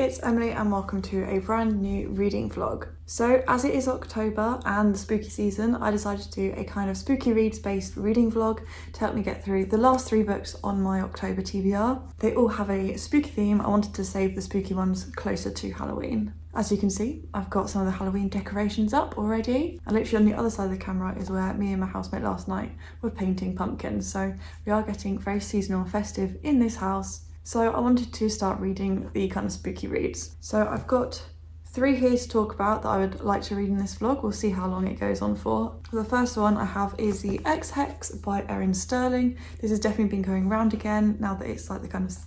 it's Emily and welcome to a brand new reading vlog. So as it is October and the spooky season, I decided to do a kind of spooky reads based reading vlog to help me get through the last 3 books on my October TBR. They all have a spooky theme. I wanted to save the spooky ones closer to Halloween. As you can see, I've got some of the Halloween decorations up already. And literally on the other side of the camera is where me and my housemate last night were painting pumpkins. So we are getting very seasonal and festive in this house. So I wanted to start reading the kind of spooky reads. So I've got 3 here to talk about that I would like to read in this vlog. We'll see how long it goes on for. The first one I have is The Ex-Hex by Erin Sterling. This has definitely been going round again now that it's like the kind of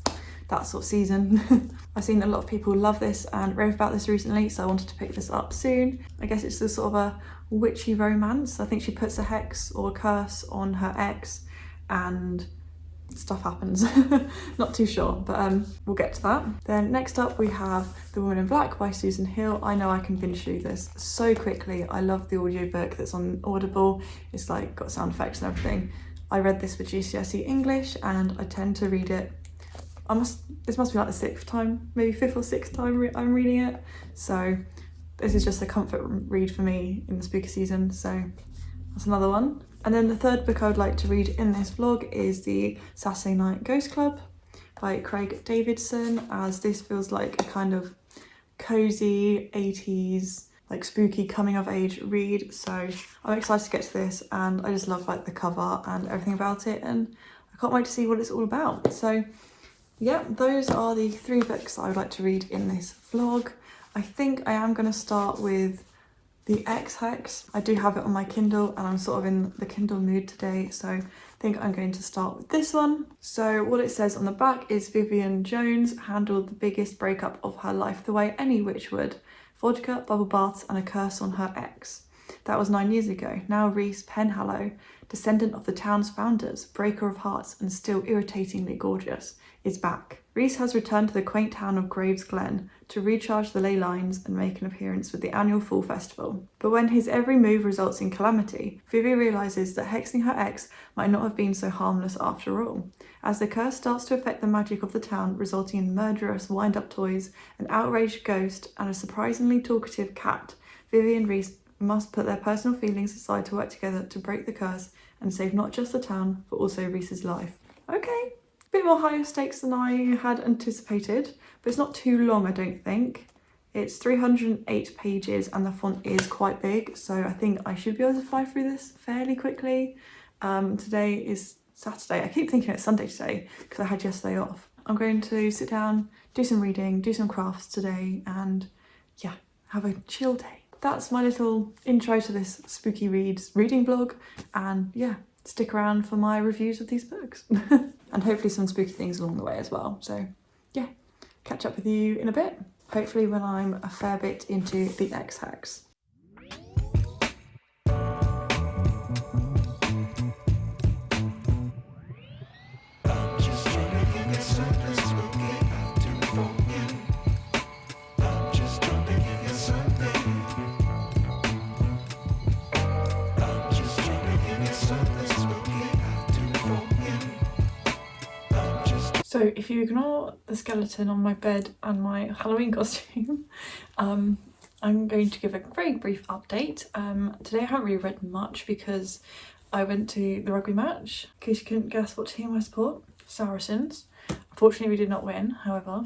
that sort of season. I've seen a lot of people love this and rave about this recently, so I wanted to pick this up soon. I guess it's just sort of a witchy romance. I think she puts a hex or a curse on her ex and stuff happens. Not too sure, but we'll get to that. Then next up we have The Woman in Black by Susan Hill. I know I can binge through this so quickly. I love the audiobook that's on Audible. It's like got sound effects and everything. I read this for GCSE English and I tend to read it. This must be like the 6th time, maybe 5th or 6th time I'm reading it. So this is just a comfort read for me in the spooky season. So that's another one. And then the third book I would like to read in this vlog is The Saturday Night Ghost Club by Craig Davidson, as this feels like a kind of cozy 80s, like spooky coming of age read. So I'm excited to get to this and I just love like the cover and everything about it and I can't wait to see what it's all about. So yeah, those are the 3 books that I would like to read in this vlog. I think I am going to start with The Ex-Hex. I do have it on my Kindle and I'm sort of in the Kindle mood today, so I think I'm going to start with this one. So what it says on the back is Vivian Jones handled the biggest breakup of her life the way any witch would. Vodka, bubble baths and a curse on her ex. That was 9 years ago. Now Reese Penhallow, descendant of the town's founders, breaker of hearts and still irritatingly gorgeous, is back. Reese has returned to the quaint town of Graves Glen to recharge the ley lines and make an appearance with the annual Fall Festival. But when his every move results in calamity, Vivi realises that hexing her ex might not have been so harmless after all. As the curse starts to affect the magic of the town, resulting in murderous wind-up toys, an outraged ghost and a surprisingly talkative cat, Vivi and Reese must put their personal feelings aside to work together to break the curse and save not just the town, but also Reese's life. Okay. Bit more higher stakes than I had anticipated, but it's not too long, I don't think. It's 308 pages and the font is quite big, so I think I should be able to fly through this fairly quickly. Today is Saturday. I keep thinking it's Sunday today because I had yesterday off. I'm going to sit down, do some reading, do some crafts today, and yeah, have a chill day. That's my little intro to this spooky reading vlog, and yeah, stick around for my reviews of these books. And hopefully some spooky things along the way as well. So yeah, catch up with you in a bit. Hopefully when I'm a fair bit into The Ex-Hex. So if you ignore the skeleton on my bed and my Halloween costume, I'm going to give a very brief update. Today I haven't really read much because I went to the rugby match. In case you couldn't guess what team I support, Saracens. Unfortunately we did not win, however.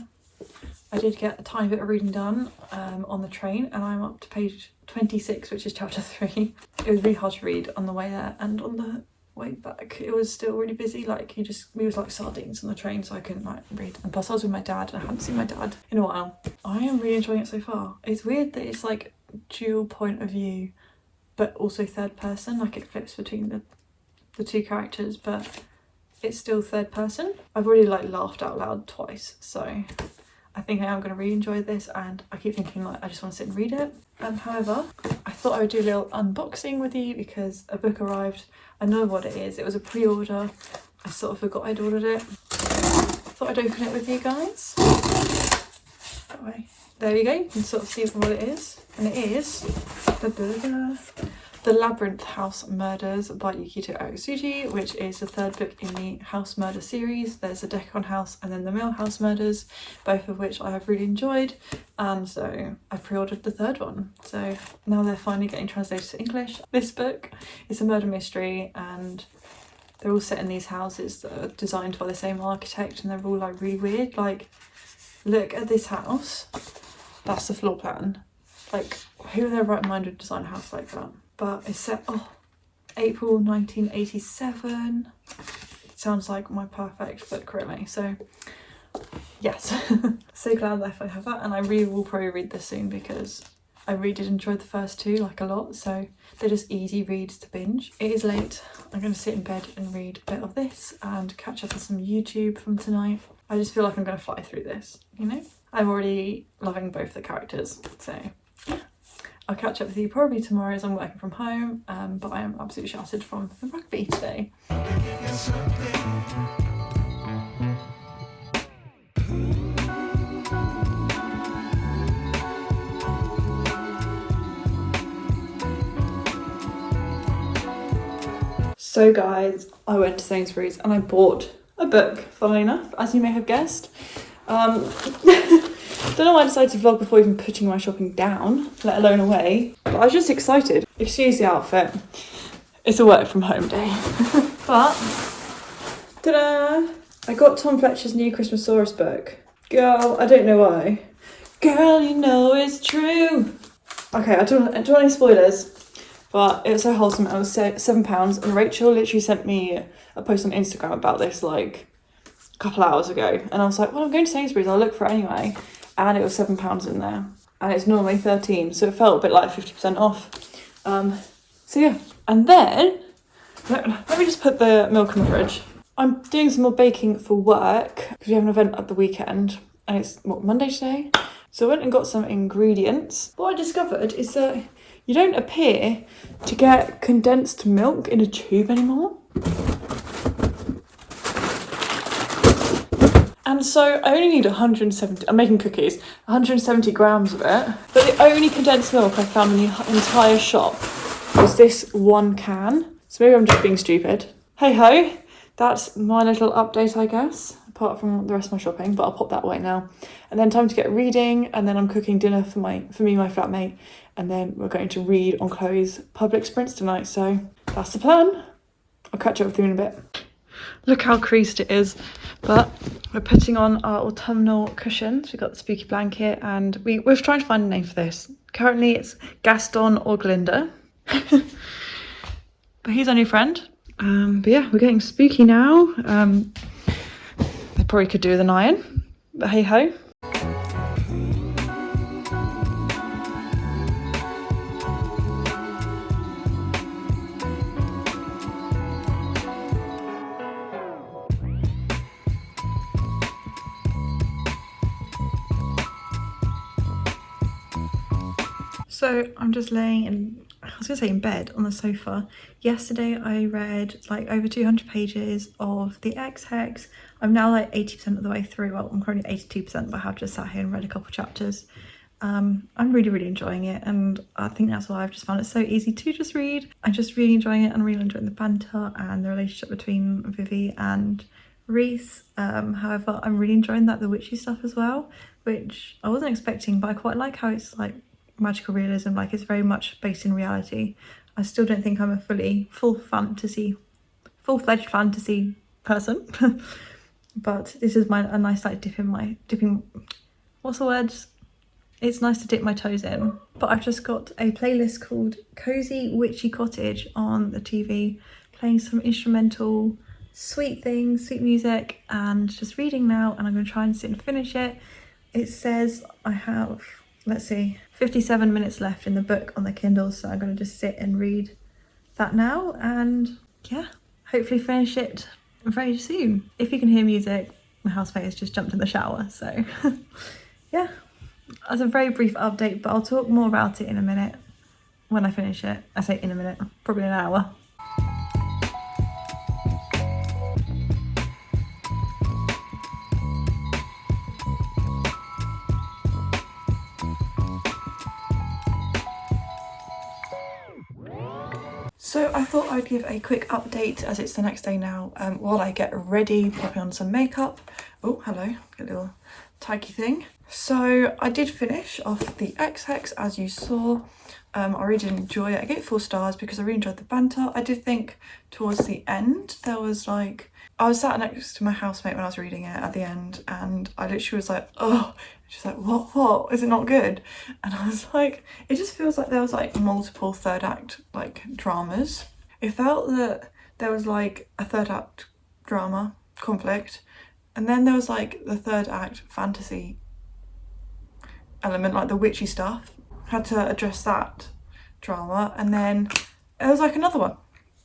I did get a tiny bit of reading done on the train and I'm up to page 26, which is chapter 3. It was really hard to read on the way there and on the way back it was still really busy. Like we was like sardines on the train, so I couldn't like read, and plus I was with my dad and I hadn't seen my dad in a while. I am really enjoying it so far. It's weird that it's like dual point of view but also third person, like it flips between the 2 characters, but it's still third person. I've already like laughed out loud twice, so I think I am going to really enjoy this, and I keep thinking like I just want to sit and read it. However, I thought I would do a little unboxing with you because a book arrived. I know what it is. It was a pre-order. I sort of forgot I'd ordered it. Thought I'd open it with you guys. That way. There you go. You can sort of see what it is. And it is The Labyrinth House Murders by Yukito Aosuji, which is the third book in the House Murder series. There's the Decon House and then the Mill House Murders, both of which I have really enjoyed, and so I pre-ordered the third one. So now they're finally getting translated to English. This book is a murder mystery, and they're all set in these houses that are designed by the same architect, and they're all like really weird. Like, look at this house. That's the floor plan. Like, who in their right mind would design a house like that? But it's set, April 1987. It sounds like my perfect book, really. So, yes. So glad that I have that, and I really will probably read this soon because I really did enjoy the first two, like, a lot. So they're just easy reads to binge. It is late. I'm going to sit in bed and read a bit of this and catch up on some YouTube from tonight. I just feel like I'm going to fly through this, you know? I'm already loving both the characters, so yeah. I'll catch up with you probably tomorrow as I'm working from home, but I am absolutely shattered from the rugby today. So guys, I went to Sainsbury's and I bought a book, funnily enough, as you may have guessed. Don't know why I decided to vlog before even putting my shopping down, let alone away. But I was just excited. Excuse the outfit. It's a work from home day. But, ta-da! I got Tom Fletcher's new Christmasaurus book. Girl, I don't know why. Girl, you know it's true. Okay, I don't want any spoilers, but it was so wholesome. It was £7, and Rachel literally sent me a post on Instagram about this like a couple hours ago, and I was like, well, I'm going to Sainsbury's, I'll look for it anyway. And it was £7 in there, and it's normally 13, so it felt a bit like 50% off. So yeah, and then let me just put the milk in the fridge. I'm doing some more baking for work because we have an event at the weekend, and it's Monday today. So I went and got some ingredients. What I discovered is that you don't appear to get condensed milk in a tube anymore. And so I only need 170, I'm making cookies, 170 grams of it. But the only condensed milk I found in the entire shop was this one can. So maybe I'm just being stupid. Hey ho, that's my little update, I guess, apart from the rest of my shopping, but I'll pop that away now. And then time to get reading, and then I'm cooking dinner for me and my flatmate, and then we're going to read on Chloe's public sprints tonight. So that's the plan. I'll catch up with you in a bit. Look how creased it is, but we're putting on our autumnal cushions. We've got the spooky blanket, and we're trying to find a name for this. Currently it's Gaston or Glinda, but he's our new friend. But yeah, we're getting spooky now. They probably could do with an iron, but hey ho. So I'm just laying in, I was gonna say in bed on the sofa. Yesterday I read like over 200 pages of the X-Hex. I'm now like 80% of the way through. Well, I'm currently 82%, but I have just sat here and read a couple chapters. I'm really enjoying it, and I think that's why I've just found it so easy to just read. I'm just really enjoying it, and really enjoying the banter and the relationship between Vivi and Reese. However, I'm really enjoying the witchy stuff as well, which I wasn't expecting, but I quite like how it's like magical realism, like it's very much based in reality. I still don't think I'm a full-fledged fantasy person, but this is a nice like what's the word? It's nice to dip my toes in. But I've just got a playlist called Cozy Witchy Cottage on the TV, playing some instrumental sweet things, sweet music, and just reading now, and I'm going to try and sit and finish it. It says I have, let's see, 57 minutes left in the book on the Kindle, so I'm going to just sit and read that now, and yeah, hopefully finish it very soon. If you can hear music, my housemate has just jumped in the shower, so yeah, that's a very brief update, but I'll talk more about it in a minute when I finish it. I say in a minute, probably an hour. So I thought I'd give a quick update as it's the next day now while I get ready, popping on some makeup. Oh, hello, a little taggy thing. So I did finish off the XX as you saw. I really did enjoy it. I gave it 4 stars because I really enjoyed the banter. I did think towards the end there was like, I was sat next to my housemate when I was reading it at the end and I literally was like, oh, she's like, what, is it not good? And I was like, it just feels like there was like multiple third act like dramas. It felt that there was like a third act drama, conflict, and then there was like the third act fantasy element, like the witchy stuff. Had to address that drama, and then there was like another one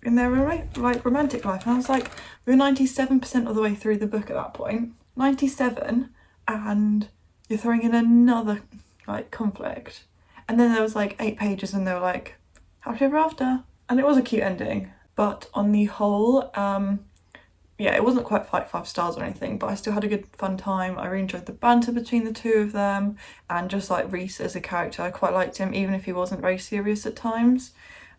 in their like romantic life, and I was like, we're 97% of the way through the book at that point. 97, and you're throwing in another like conflict. And then there was like 8 pages and they were like, happily ever after. And it was a cute ending, but on the whole, yeah, it wasn't quite 5 stars or anything, but I still had a good fun time. I really enjoyed the banter between the two of them, and just like Reese as a character, I quite liked him, even if he wasn't very serious at times.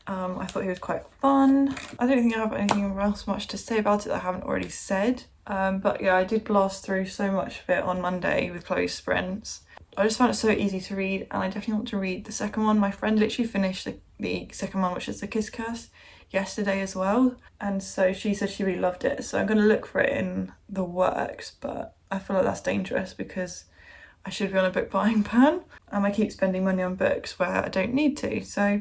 I thought he was quite fun. I don't think I have anything else much to say about it that I haven't already said. But yeah, I did blast through so much of it on Monday with Chloe's sprints. I just found it so easy to read, and I definitely want to read the second one. My friend literally finished the second one, which is The Kiss Curse, yesterday as well, and so she said she really loved it, so I'm going to look for it in the works, but I feel like that's dangerous because I should be on a book buying ban and I keep spending money on books where I don't need to, so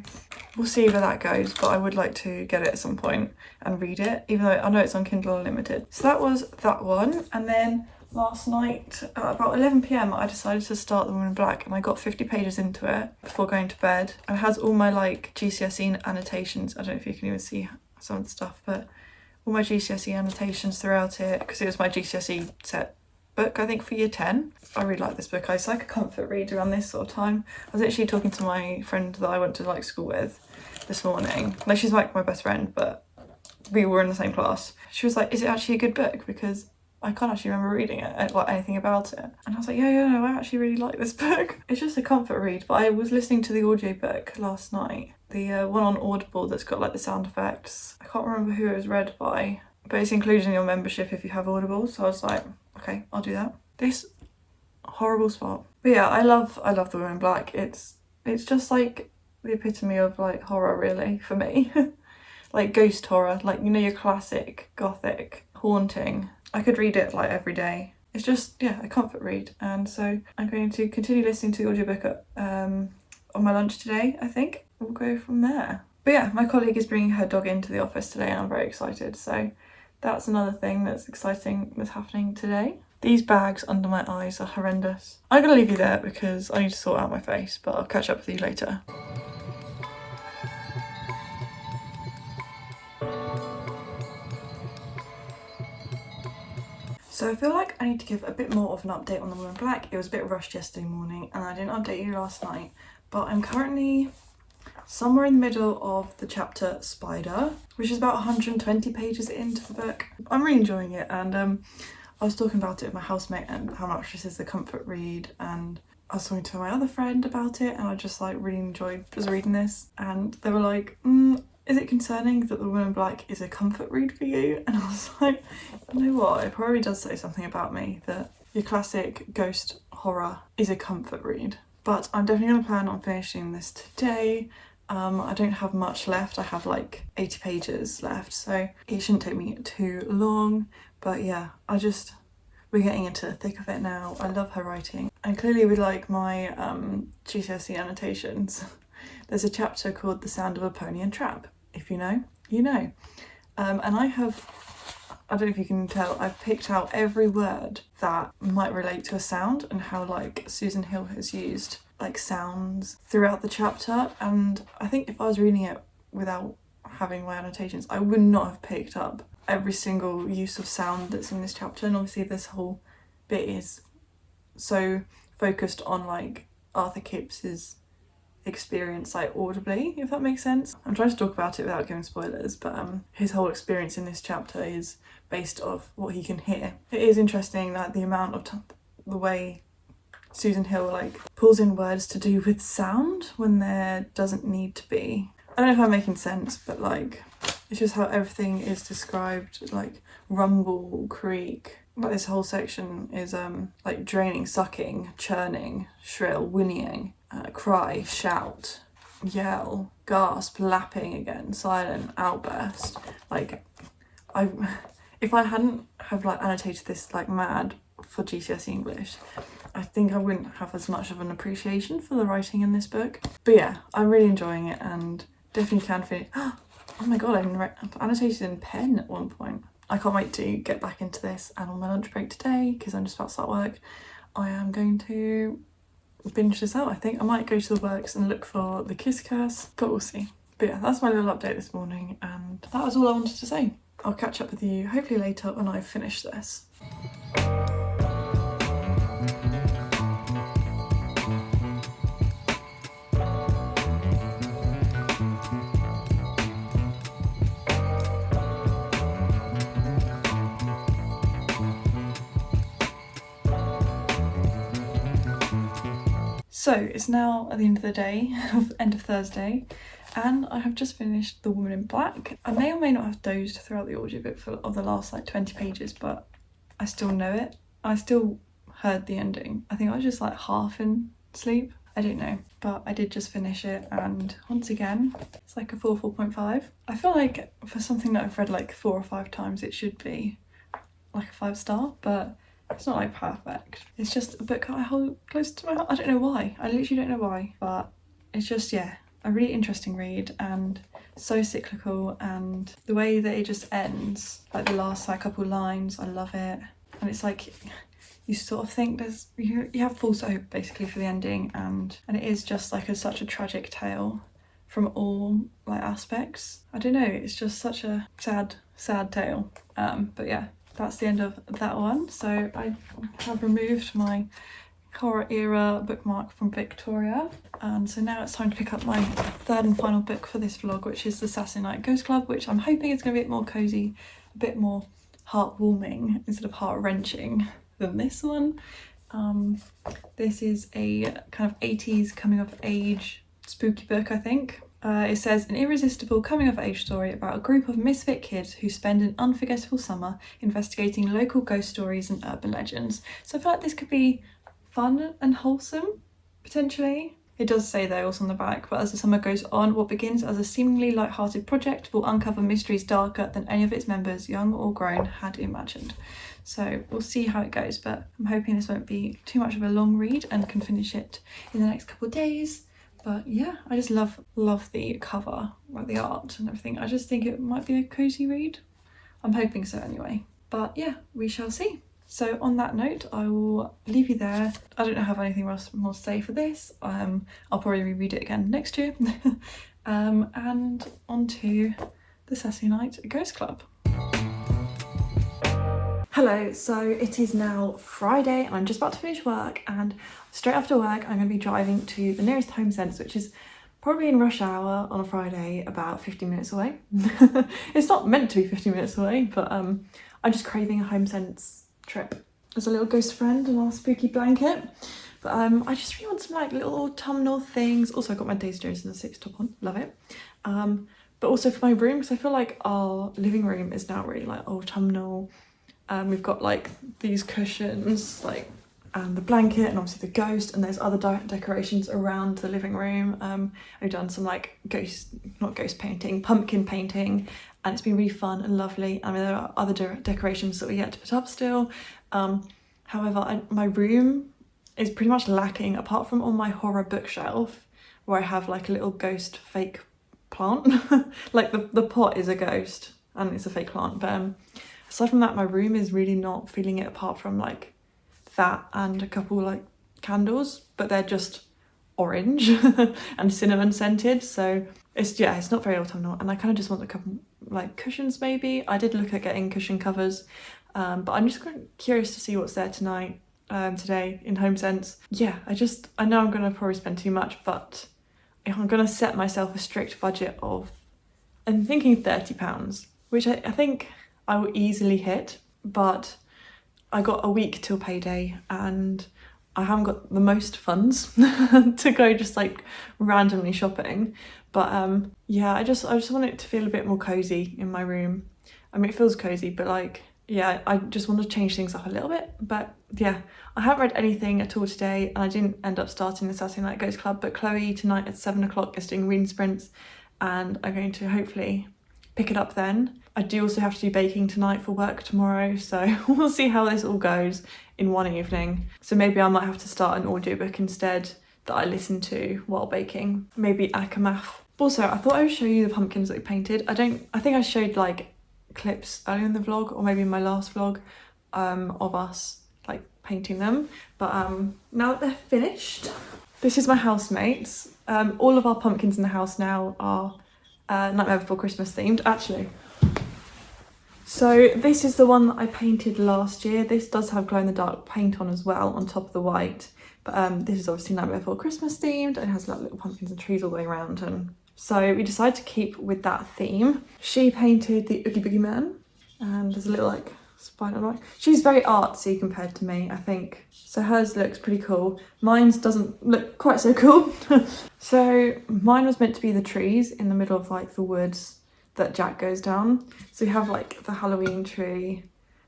we'll see where that goes, but I would like to get it at some point and read it, even though I know it's on Kindle Unlimited. So that was that one, and then last night at about 11 PM I decided to start The Woman in Black, and I got 50 pages into it before going to bed, and it has all my like GCSE annotations. I don't know if you can even see some of the stuff, but all my GCSE annotations throughout it, because it was my GCSE set book, I think, for year 10. I really like this book. It's like a comfort read around this sort of time. I was actually talking to my friend that I went to like school with this morning. Like, she's like my best friend, but we were in the same class. She was like, is it actually a good book? Because I can't actually remember reading it, like anything about it. And I was like, yeah, no, I actually really like this book. It's just a comfort read, but I was listening to the audiobook last night. The one on Audible that's got like the sound effects. I can't remember who it was read by, but it's included in your membership if you have Audible. So I was like, okay, I'll do that. This horrible spot. But yeah, I love The Woman in Black. It's just like the epitome of like horror, really, for me. Like ghost horror, like, you know, your classic gothic haunting. I could read it like every day. It's just, yeah, a comfort read. And so I'm going to continue listening to the audiobook on my lunch today, I think. We'll go from there. But yeah, my colleague is bringing her dog into the office today and I'm very excited. So that's another thing that's exciting that's happening today. These bags under my eyes are horrendous. I'm going to leave you there because I need to sort out my face, but I'll catch up with you later. So I feel like I need to give a bit more of an update on The Woman in Black. It was a bit rushed yesterday morning and I didn't update you last night, but I'm currently somewhere in the middle of the chapter Spider, which is about 120 pages into the book. I'm really enjoying it, and I was talking about it with my housemate and how much this is a comfort read, and I was talking to my other friend about it, and I just like really enjoyed just reading this, and they were like, is it concerning that The Woman in Black is a comfort read for you? And I was like, you know what, it probably does say something about me, that your classic ghost horror is a comfort read. But I'm definitely going to plan on finishing this today. I don't have much left. I have like 80 pages left, so it shouldn't take me too long. But yeah, we're getting into the thick of it now. I love her writing. And clearly with like my GCSE annotations, there's a chapter called The Sound of a Pony and Trap. If you know, you know. And I don't know if you can tell, I've picked out every word that might relate to a sound and how like Susan Hill has used like sounds throughout the chapter, and I think if I was reading it without having my annotations I would not have picked up every single use of sound that's in this chapter. And obviously this whole bit is so focused on like Arthur Kipps's experience like audibly, if that makes sense. I'm trying to talk about it without giving spoilers, but his whole experience in this chapter is based off what he can hear. It is interesting that the amount of the way Susan Hill like pulls in words to do with sound when there doesn't need to be. I don't know if I'm making sense, but like it's just how everything is described, like rumble, creak. Like this whole section is like draining, sucking, churning, shrill, whinnying, cry, shout, yell, gasp, lapping again, silent, outburst. Like if I hadn't have like annotated this like mad for GCSE English, I think I wouldn't have as much of an appreciation for the writing in this book. But yeah, I'm really enjoying it and definitely can finish. Oh my god, I annotated in pen at one point. I can't wait to get back into this, and on my lunch break today, because I'm just about to start work, I am going to binge this out. I think I might go to the works and look for The Kiss Curse, but we'll see. But yeah, that's my little update this morning, and that was all I wanted to say. I'll catch up with you hopefully later when I've finished this. So it's now at the end of the day, end of Thursday, and I have just finished The Woman in Black. I may or may not have dozed throughout the audiobook of the last like 20 pages, but I still know it. I still heard the ending. I think I was just like half in sleep. I don't know, but I did just finish it, and once again, it's like a 4.5. I feel like for something that I've read like 4 or 5 times, it should be like a 5-star, but it's not like perfect. It's just a book that I hold close to my heart. I don't know why. I literally don't know why, but it's just, yeah, a really interesting read and so cyclical, and the way that it just ends, like the last like couple lines, I love it. And it's like you sort of think you have false hope basically for the ending, and it is just like such a tragic tale from all like aspects. I don't know, it's just such a sad tale. But yeah, that's the end of that one. So I have removed my horror era bookmark from Victoria, and so now it's time to pick up my third and final book for this vlog, which is the Saturday Night Ghost Club, which I'm hoping is going to be a bit more cozy, a bit more heartwarming instead of heart-wrenching than this one. This is a kind of 80s coming of age spooky book, I think. It says, an irresistible coming-of-age story about a group of misfit kids who spend an unforgettable summer investigating local ghost stories and urban legends. So I feel like this could be fun and wholesome, potentially. It does say though also on the back, but as the summer goes on, what begins as a seemingly light-hearted project will uncover mysteries darker than any of its members, young or grown, had imagined. So we'll see how it goes, but I'm hoping this won't be too much of a long read and can finish it in the next couple of days. But yeah, I just love the cover, like the art and everything. I just think it might be a cozy read. I'm hoping so anyway. But yeah, we shall see. So on that note, I will leave you there. I don't have anything else more to say for this. I'll probably reread it again next year. And on to the Saturday Night Ghost Club. Hello, so it is now Friday and I'm just about to finish work, and straight after work I'm going to be driving to the nearest home sense, which is probably in rush hour on a Friday, about 15 minutes away. It's not meant to be 15 minutes away, but I'm just craving a home sense trip as a little ghost friend and our spooky blanket. But I just really want some like little autumnal things. Also I got my Daisy Jones and the Six top on, love it. But also for my room, because I feel like our living room is now really like autumnal. We've got like these cushions, like the blanket, and obviously the ghost, and there's other decorations around the living room. I've done some like pumpkin painting, and it's been really fun and lovely. I mean, there are other decorations that we get to put up still. However, my room is pretty much lacking, apart from on my horror bookshelf, where I have like a little ghost fake plant. Like the pot is a ghost and it's a fake plant, but aside from that, my room is really not feeling it, apart from like that and a couple like candles, but they're just orange and cinnamon scented. So it's not very autumnal, and I kind of just want a couple like cushions maybe. I did look at getting cushion covers, but I'm just curious to see what's there today in Home Sense. Yeah, I know I'm gonna probably spend too much, but I'm gonna set myself a strict budget of, I'm thinking £30, which I think I will easily hit, but I got a week till payday and I haven't got the most funds to go just like randomly shopping, but yeah, I just want it to feel a bit more cozy in my room. I mean, it feels cozy, but like, yeah, I just want to change things up a little bit. But yeah, I haven't read anything at all today, and I didn't end up starting the Saturday Night Ghost Club, but Chloe tonight at 7 o'clock is doing reading sprints, and I'm going to hopefully pick it up then. I do also have to do baking tonight for work tomorrow, so we'll see how this all goes in one evening. So maybe I might have to start an audiobook instead that I listen to while baking. Maybe Akamath. Also, I thought I would show you the pumpkins that we painted. I think I showed like clips earlier in the vlog, or maybe in my last vlog, of us like painting them. But now that they're finished, this is my housemates. All of our pumpkins in the house now are Nightmare Before Christmas themed, actually. So this is the one that I painted last year. This does have glow-in-the-dark paint on as well, on top of the white. But this is obviously Nightmare Before Christmas themed. It has like little pumpkins and trees all the way around. And so we decided to keep with that theme. She painted the Oogie Boogie Man, and there's a little like spider on the right. She's very artsy compared to me, I think. So hers looks pretty cool. Mine's doesn't look quite so cool. So mine was meant to be the trees in the middle of like the woods that Jack goes down. So we have like the Halloween tree,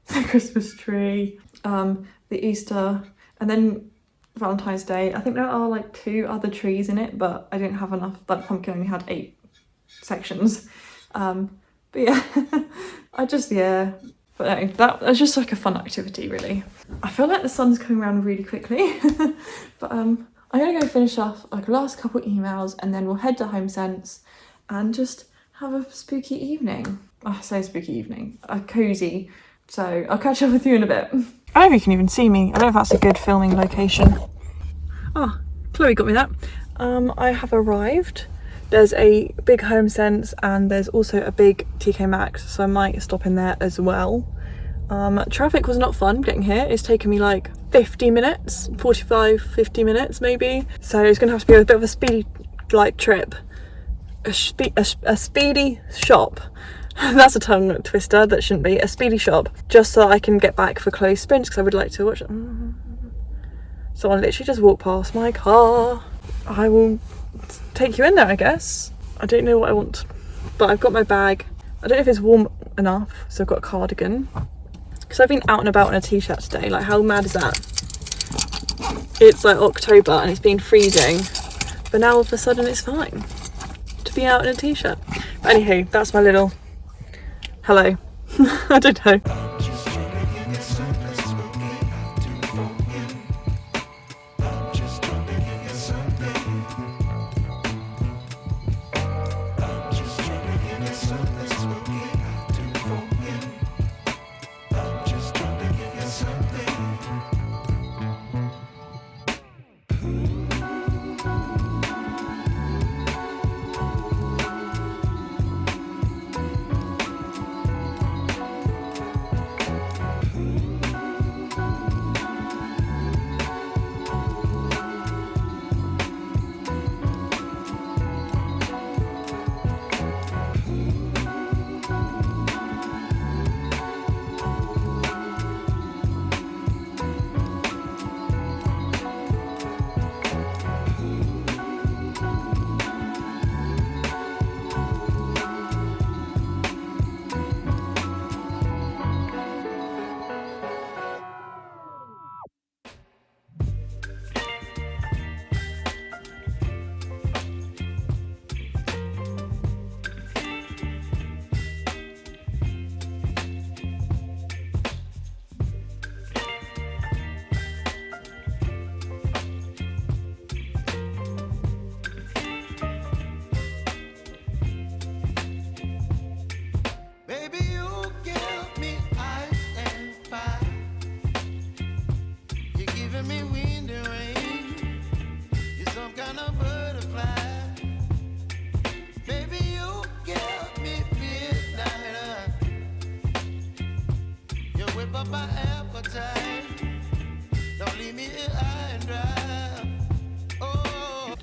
the Christmas tree, the Easter, and then Valentine's Day. I think there are like 2 other trees in it, but I didn't have enough. That pumpkin only had 8 sections. But yeah, yeah. But no, that was just like a fun activity, really. I feel like the sun's coming around really quickly. But I'm gonna go finish off like last couple emails, and then we'll head to Home Sense and just have a spooky evening. I say spooky evening, a cozy. So I'll catch up with you in a bit. I don't know if you can even see me. I don't know if that's a good filming location. Oh, Chloe got me that. I have arrived. There's a big Home Sense, and there's also a big TK Maxx, so I might stop in there as well. Traffic was not fun getting here. It's taken me like 50 minutes, 45, 50 minutes maybe. So it's gonna have to be a bit of a speedy like trip. A speedy shop. That's a tongue twister. That shouldn't be. A speedy shop, just so that I can get back for Chloe's sprints, because I would like to watch. So I literally just walk past my car. I will take you in there, I guess. I don't know what I want, but I've got my bag. I don't know if it's warm enough, so I've got a cardigan, because I've been out and about in a t-shirt today. Like, how mad is that? It's like October and it's been freezing, but now all of a sudden it's fine to be out in a t-shirt. But anywho, that's my little hello. I don't know.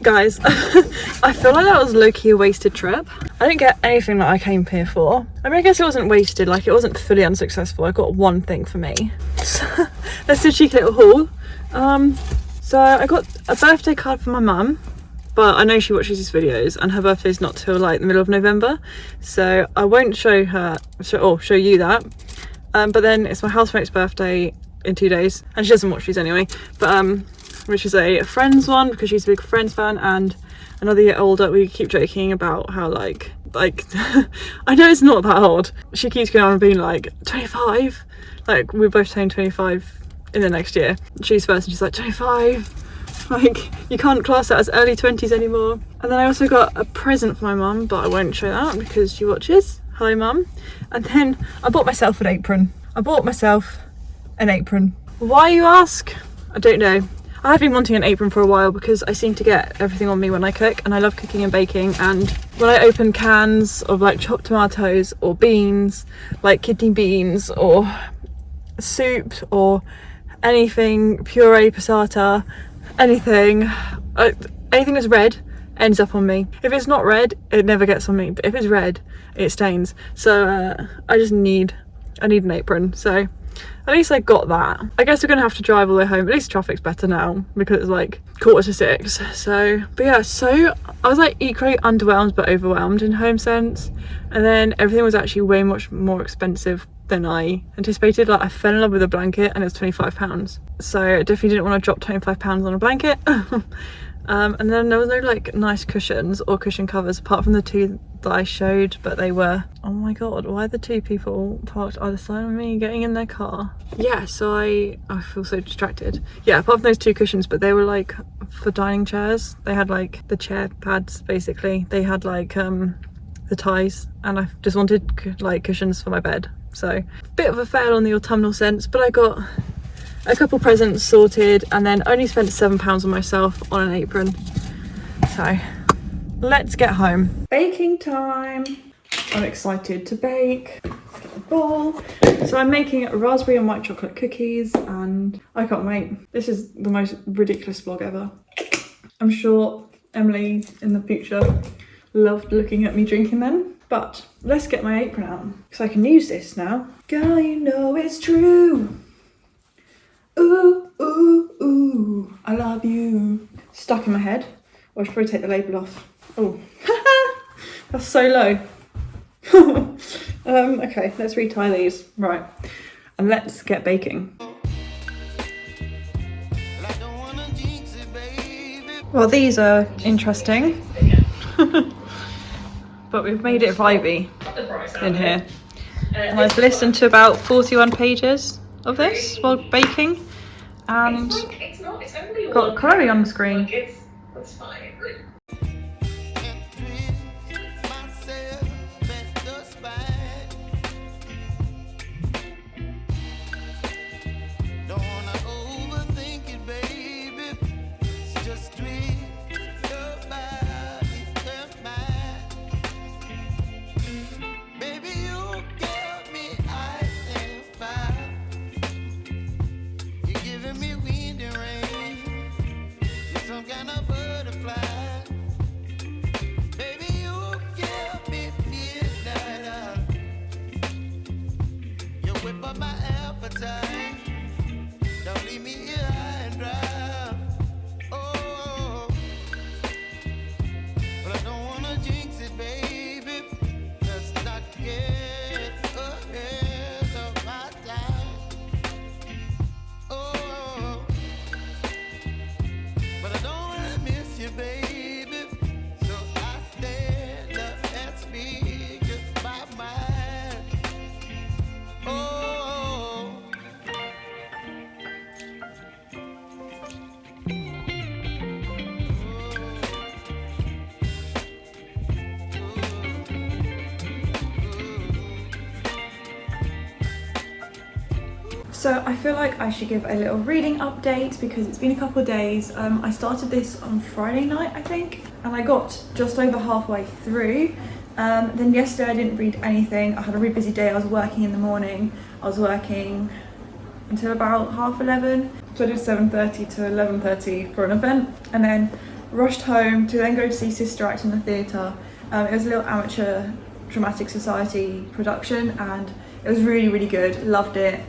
Guys, I feel like that was low-key a wasted trip. I didn't get anything that I came here for. I mean, I guess it wasn't wasted, like it wasn't fully unsuccessful. I got one thing for me. Let's do a cheeky little haul. So I got a birthday card for my mum, but I know she watches these videos and her birthday's not till like the middle of November, so I won't show her or show you that. But then it's my housemate's birthday in 2 days, and she doesn't watch these anyway, but which is a Friends one because she's a big Friends fan. And another year older, we keep joking about how like I know it's not that old. She keeps going on and being like 25, like we're both saying 25 in the next year. She's first and she's like 25, like you can't class that as early 20s anymore. And then I also got a present for my mum, but I won't show that because she watches. Hello mum. And then I bought myself an apron. Why, you ask? I don't know. I have been wanting an apron for a while because I seem to get everything on me when I cook, and I love cooking and baking, and when I open cans of like chopped tomatoes or beans, like kidney beans or soup or anything, puree, passata, anything that's red ends up on me. If it's not red, it never gets on me, but if it's red, it stains. So I need an apron. So at least I got that. I guess we're gonna have to drive all the way home. At least traffic's better now because it's like 5:45. So, but yeah, so I was like equally underwhelmed but overwhelmed in home sense. And then everything was actually way much more expensive than I anticipated. Like I fell in love with a blanket and it was £25. So I definitely didn't want to drop £25 on a blanket. And then there was no like nice cushions or cushion covers apart from the two that I showed, but they were, oh my god, why are the two people parked either side of me getting in their car? Yeah, so I feel so distracted. Yeah, apart from those two cushions, but they were like for dining chairs. They had like the chair pads basically. They had like the ties, and I just wanted like cushions for my bed. So bit of a fail on the autumnal sense, but I got a couple presents sorted and then only spent £7 on myself on an apron. So let's get home. Baking time. I'm excited to bake. Let's get a bowl. So I'm making raspberry and white chocolate cookies and I can't wait. This is the most ridiculous vlog ever. I'm sure Emily in the future loved looking at me drinking them. But let's get my apron out because I can use this now. Girl, you know it's true. Ooh, ooh, ooh, I love you. Stuck in my head. I should probably take the label off. Oh, that's so low. Okay, let's retie these. Right, and let's get baking. Well, these are interesting. But we've made it vibey in here. And I've listened to about 41 pages of this while baking. And got Chloe on the screen. That's fine. So I feel like I should give a little reading update because it's been a couple of days. I started this on Friday night, I think, and I got just over halfway through. Then yesterday I didn't read anything. I had a really busy day. I was working in the morning. I was working until about 11:30. So I did 7:30 to 11:30 for an event and then rushed home to then go to see Sister Act in the theatre. It was a little amateur dramatic society production and it was really, really good. Loved it.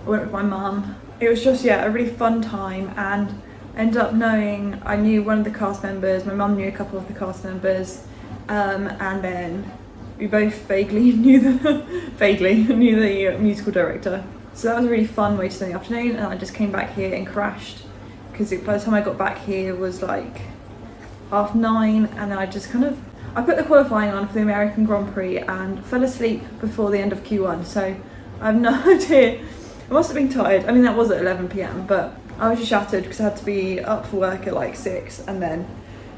I went with my mum. It was just, yeah, a really fun time and ended up knowing, I knew one of the cast members, my mum knew a couple of the cast members, and then we both vaguely knew the musical director. So that was a really fun way to spend the afternoon, and I just came back here and crashed, because by the time I got back here it was like 9:30, and then I put the qualifying on for the American Grand Prix and fell asleep before the end of Q1, so I have no idea. I must have been tired. I mean, that was at 11 p.m, but I was just shattered because I had to be up for work at like 6, and then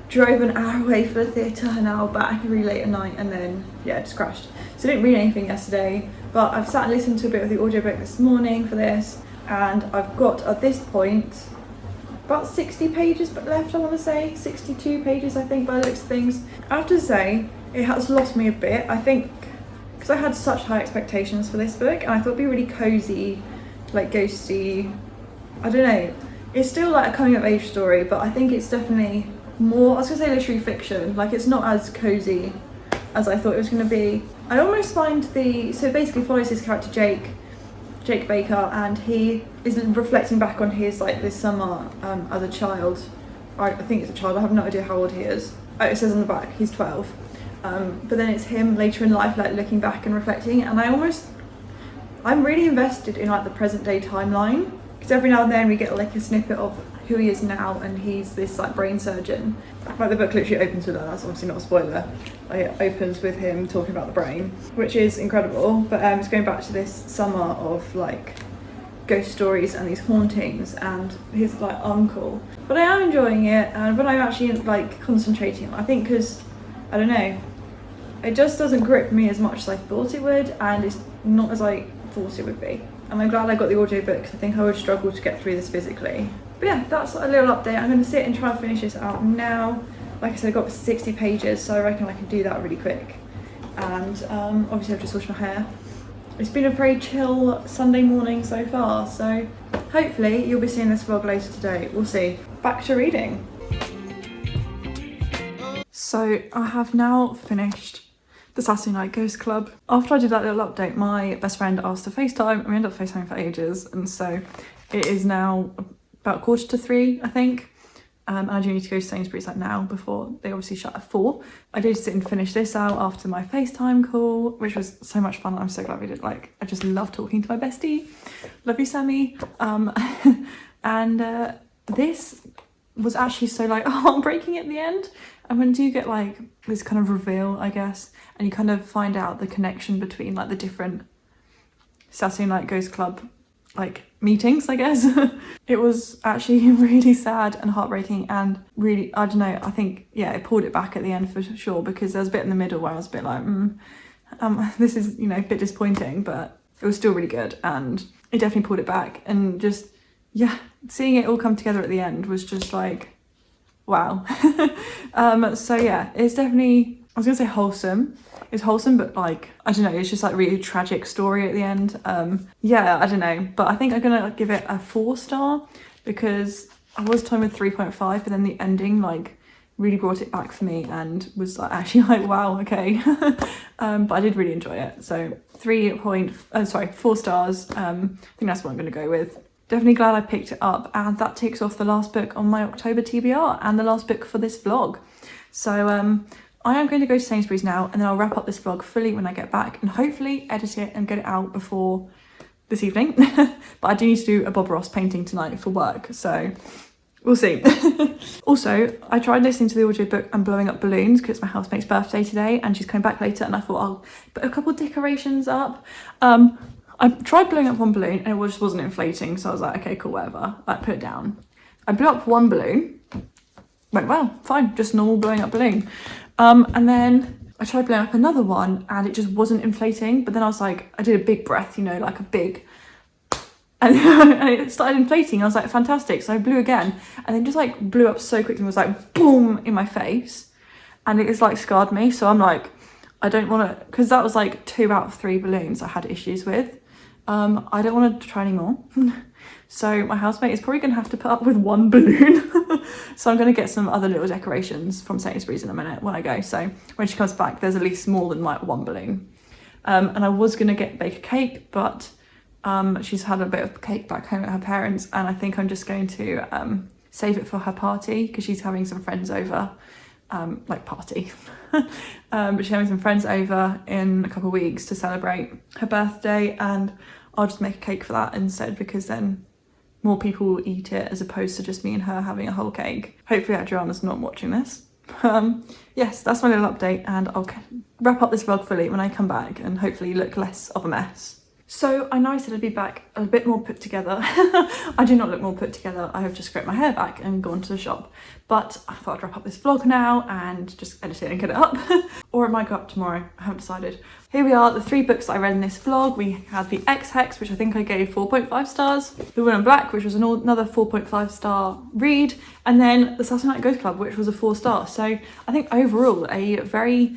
drove an hour away for the theatre, an hour back really late at night, and then yeah, just crashed. So I didn't read anything yesterday, but I've sat and listened to a bit of the audiobook this morning for this, and I've got at this point about 60 pages left, I want to say 62 pages I think by the looks of things. I have to say it has lost me a bit, I think, because I had such high expectations for this book, and I thought it'd be really cozy, like ghosty. I don't know, it's still like a coming of age story, but I think it's definitely more, I was gonna say literary fiction, like it's not as cozy as I thought it was gonna be. I almost find so it basically follows his character Jake Baker, and he is reflecting back on his like this summer as a child. I think it's a child, I have no idea how old he is. It says on the back he's 12, but then it's him later in life like looking back and reflecting, and I'm really invested in like the present day timeline, because every now and then we get like a snippet of who he is now, and he's this like brain surgeon. Like the book literally opens with that, that's obviously not a spoiler. Like, it opens with him talking about the brain, which is incredible, but it's going back to this summer of like ghost stories and these hauntings and his like uncle. But I am enjoying it, and but I'm actually like concentrating on it, I think, because I don't know, it just doesn't grip me as much as I thought it would, and it's not as I thought it would be. And I'm glad I got the audiobook, because I think I would struggle to get through this physically. But yeah, that's a little update. I'm going to sit and try and finish this out now. Like I said, I got 60 pages, so I reckon I can do that really quick. And obviously I've just washed my hair. It's been a very chill Sunday morning so far, so hopefully you'll be seeing this vlog later today. We'll see. Back to reading. So I have now finished the Saturday Night Ghost Club. After I did that little update, my best friend asked to FaceTime, and we ended up FaceTiming for ages, and so it is now about 2:45, I think. And I do need to go to Sainsbury's like now, before they obviously shut at 4. I did sit and finish this out after my FaceTime call, which was so much fun. I'm so glad we did. Like, I just love talking to my bestie. Love you, Sammy. And this was actually so like heartbreaking at the end. And when you get like this kind of reveal, I guess, and you kind of find out the connection between like the different Saturday Night Ghost Club like meetings, I guess. It was actually really sad and heartbreaking, and really, I don't know, I think, yeah, it pulled it back at the end for sure, because there was a bit in the middle where I was a bit like, this is, you know, a bit disappointing, but it was still really good, and it definitely pulled it back. And just, yeah, seeing it all come together at the end was just like, wow. So yeah, it's definitely, I was gonna say wholesome. It's wholesome, but like, I don't know, it's just like really tragic story at the end. Yeah, I don't know, but I think I'm gonna give it a 4-star, because I was toying with 3.5, but then the ending like really brought it back for me and was like actually like, wow, okay. But I did really enjoy it. So 4 stars. I think that's what I'm gonna go with. Definitely glad I picked it up, and that ticks off the last book on my October TBR and the last book for this vlog. So I am going to go to Sainsbury's now, and then I'll wrap up this vlog fully when I get back, and hopefully edit it and get it out before this evening. But I do need to do a Bob Ross painting tonight for work, so we'll see. Also, I tried listening to the audiobook and blowing up balloons, because it's my housemate's birthday today and she's coming back later, and I thought I'll put a couple of decorations up. I tried blowing up one balloon and it just wasn't inflating, so I was like, okay, cool, whatever. I put it down. I blew up one balloon, went well, fine, just normal blowing up balloon. And then I tried blowing up another one and it just wasn't inflating, but then I was like, I did a big breath, you know, like a big, and it started inflating. I was like, fantastic. So I blew again, and then just like blew up so quickly and was like, boom, in my face. And it just like scarred me. So I'm like, I don't want to, because that was like 2 out of 3 balloons I had issues with. I don't want to try anymore. So my housemate is probably going to have to put up with 1 balloon. So I'm going to get some other little decorations from Sainsbury's in a minute when I go. So when she comes back, there's at least more than like 1 balloon. And I was going to bake a cake, but she's had a bit of cake back home at her parents', and I think I'm just going to save it for her party because she's having some friends over, like party. But she's having some friends over in a couple of weeks to celebrate her birthday, and I'll just make a cake for that instead, because then more people will eat it as opposed to just me and her having a whole cake. Hopefully Adriana's not watching this. Yes, that's my little update, and I'll wrap up this vlog fully when I come back and hopefully look less of a mess. So I know I said I'd be back a bit more put together. I do not look more put together. I have just scraped my hair back and gone to the shop. But I thought I'd wrap up this vlog now and just edit it and get it up. Or it might go up tomorrow, I haven't decided. Here we are, the 3 books that I read in this vlog. We had the X-Hex, which I think I gave 4.5 stars. The Woman in Black, which was another 4.5 star read. And then the Saturday Night Ghost Club, which was a 4 star. So I think overall a very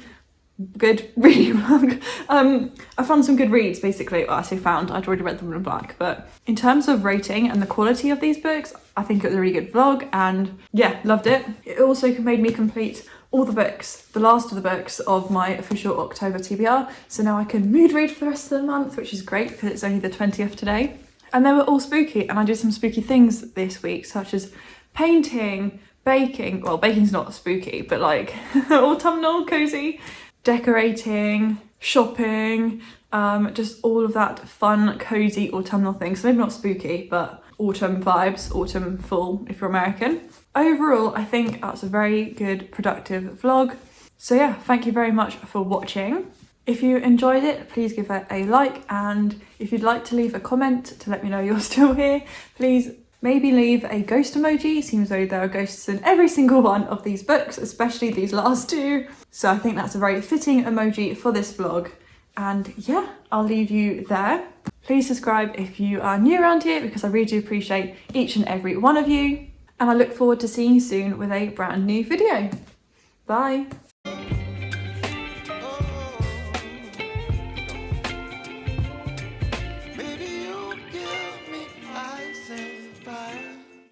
good reading vlog. I found some good reads basically. Well, I say found, I'd already read The Woman in Black, but in terms of rating and the quality of these books, I think it was a really good vlog, and yeah, loved it. It also made me complete all the books, the last of the books of my official October TBR, so now I can mood read for the rest of the month, which is great because it's only the 20th today. And they were all spooky, and I did some spooky things this week, such as painting, baking, well, baking's not spooky, but like autumnal cozy, decorating, shopping, just all of that fun, cozy autumnal things. So maybe not spooky, but autumn vibes, autumn full if you're American. Overall, I think that's a very good, productive vlog. So yeah, thank you very much for watching. If you enjoyed it, please give it a like, and if you'd like to leave a comment to let me know you're still here, please maybe leave a ghost emoji. It seems though there are ghosts in every single one of these books, especially these last 2. So I think that's a very fitting emoji for this vlog. And yeah, I'll leave you there. Please subscribe if you are new around here, because I really do appreciate each and every one of you. And I look forward to seeing you soon with a brand new video. Bye.